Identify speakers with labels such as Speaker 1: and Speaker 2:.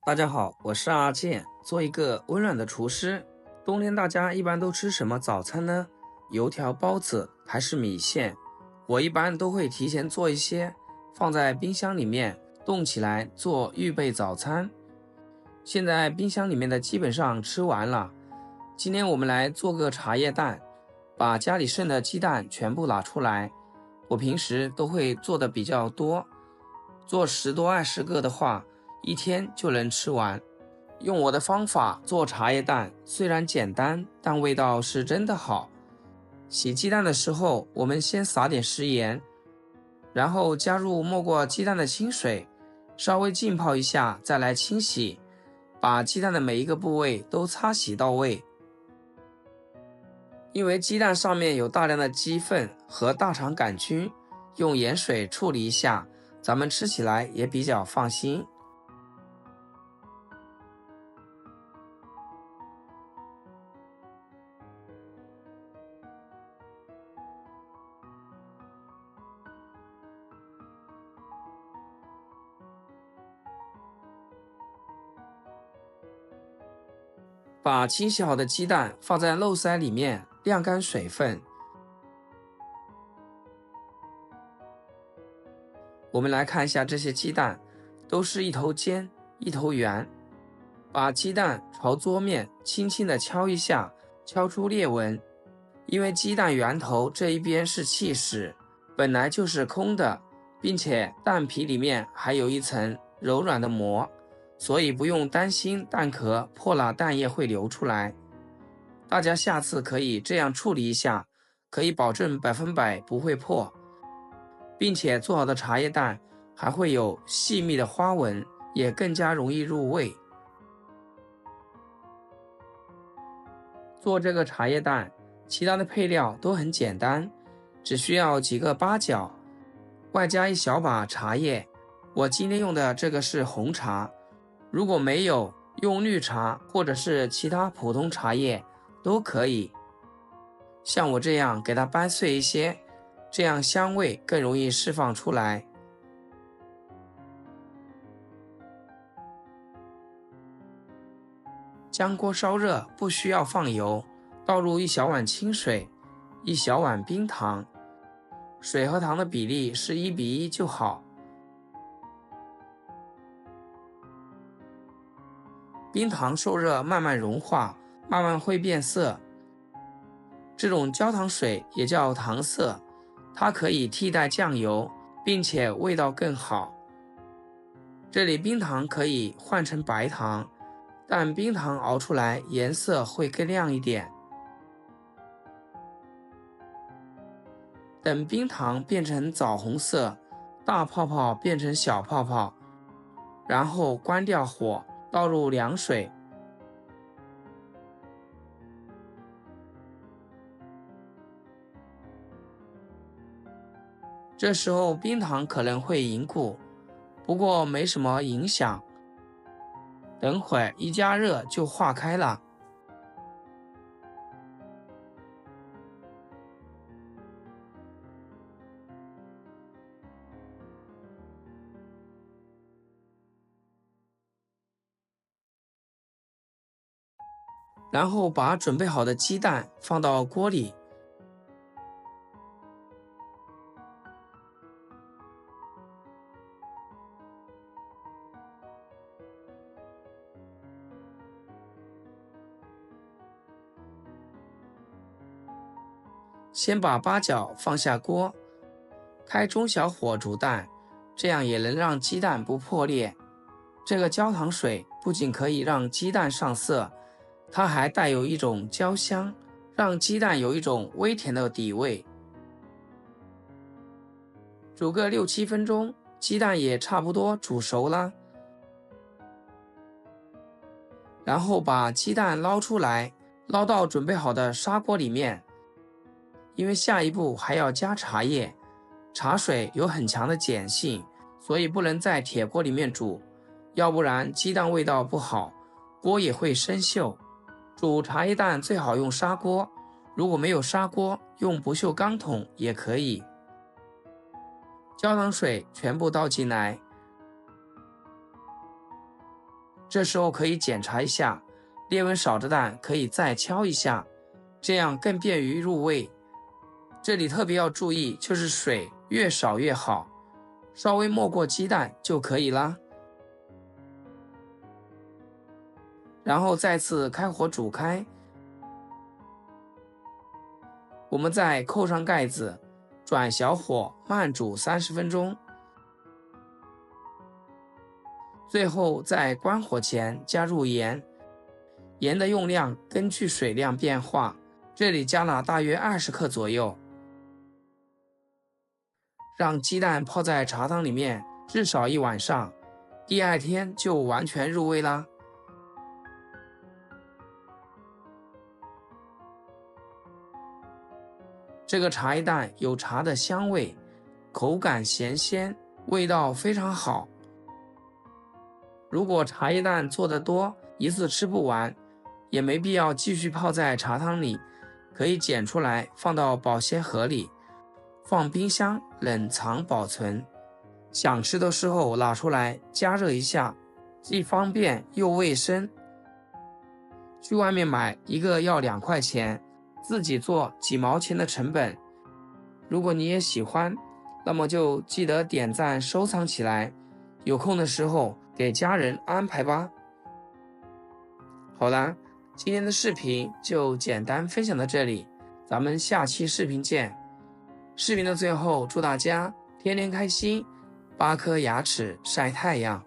Speaker 1: 大家好，我是阿健，做一个温暖的厨师。冬天大家一般都吃什么早餐呢？油条、包子还是米线？我一般都会提前做一些，放在冰箱里面冻起来做预备早餐。现在冰箱里面的基本上吃完了。今天我们来做个茶叶蛋，把家里剩的鸡蛋全部拿出来。我平时都会做的比较多，做10多20个的话，一天就能吃完。用我的方法做茶叶蛋，虽然简单，但味道是真的好。洗鸡蛋的时候，我们先撒点食盐，然后加入没过鸡蛋的清水，稍微浸泡一下，再来清洗，把鸡蛋的每一个部位都擦洗到位。因为鸡蛋上面有大量的鸡粪和大肠杆菌，用盐水处理一下，咱们吃起来也比较放心。把清洗好的鸡蛋放在漏筛里面晾干水分。我们来看一下这些鸡蛋，都是一头尖一头圆。把鸡蛋朝桌面轻轻地敲一下，敲出裂纹。因为鸡蛋圆头这一边是气室，本来就是空的，并且蛋皮里面还有一层柔软的膜，所以不用担心蛋壳破了蛋液会流出来。大家下次可以这样处理一下，可以保证100%不会破，并且做好的茶叶蛋还会有细密的花纹，也更加容易入味。做这个茶叶蛋，其他的配料都很简单，只需要几个八角，外加一小把茶叶。我今天用的这个是红茶，如果没有，用绿茶或者是其他普通茶叶都可以。像我这样给它掰碎一些，这样香味更容易释放出来。将锅烧热，不需要放油，倒入1小碗清水，1小碗冰糖，水和糖的比例是1:1就好。冰糖受热慢慢融化，慢慢会变色。这种焦糖水也叫糖色，它可以替代酱油，并且味道更好。这里冰糖可以换成白糖，但冰糖熬出来颜色会更亮一点。等冰糖变成枣红色，大泡泡变成小泡泡，然后关掉火，倒入凉水。这时候冰糖可能会凝固，不过没什么影响，等会儿一加热就化开了。然后把准备好的鸡蛋放到锅里，先把八角放下锅，开中小火煮蛋，这样也能让鸡蛋不破裂。这个焦糖水不仅可以让鸡蛋上色，它还带有一种焦香，让鸡蛋有一种微甜的底味。煮个6、7分钟，鸡蛋也差不多煮熟了。然后把鸡蛋捞出来，捞到准备好的砂锅里面。因为下一步还要加茶叶，茶水有很强的碱性，所以不能在铁锅里面煮，要不然鸡蛋味道不好，锅也会生锈。煮茶叶蛋最好用砂锅，如果没有砂锅，用不锈钢桶也可以。焦糖水全部倒进来，这时候可以检查一下，裂纹少的蛋可以再敲一下，这样更便于入味。这里特别要注意，就是水越少越好，稍微没过鸡蛋就可以啦。然后再次开火煮开，我们再扣上盖子，转小火慢煮30分钟。最后在关火前加入盐，盐的用量根据水量变化，这里加了大约20克左右。让鸡蛋泡在茶汤里面至少1晚上，第2天就完全入味啦。这个茶叶蛋有茶的香味，口感咸鲜，味道非常好。如果茶叶蛋做得多，一次吃不完，也没必要继续泡在茶汤里，可以捡出来放到保鲜盒里，放冰箱冷藏保存。想吃的时候拿出来加热一下，既方便又卫生。去外面买一个要2块钱，自己做几毛钱的成本。如果你也喜欢，那么就记得点赞收藏起来，有空的时候给家人安排吧。好啦，今天的视频就简单分享到这里，咱们下期视频见。视频的最后，祝大家天天开心，8颗牙齿晒太阳。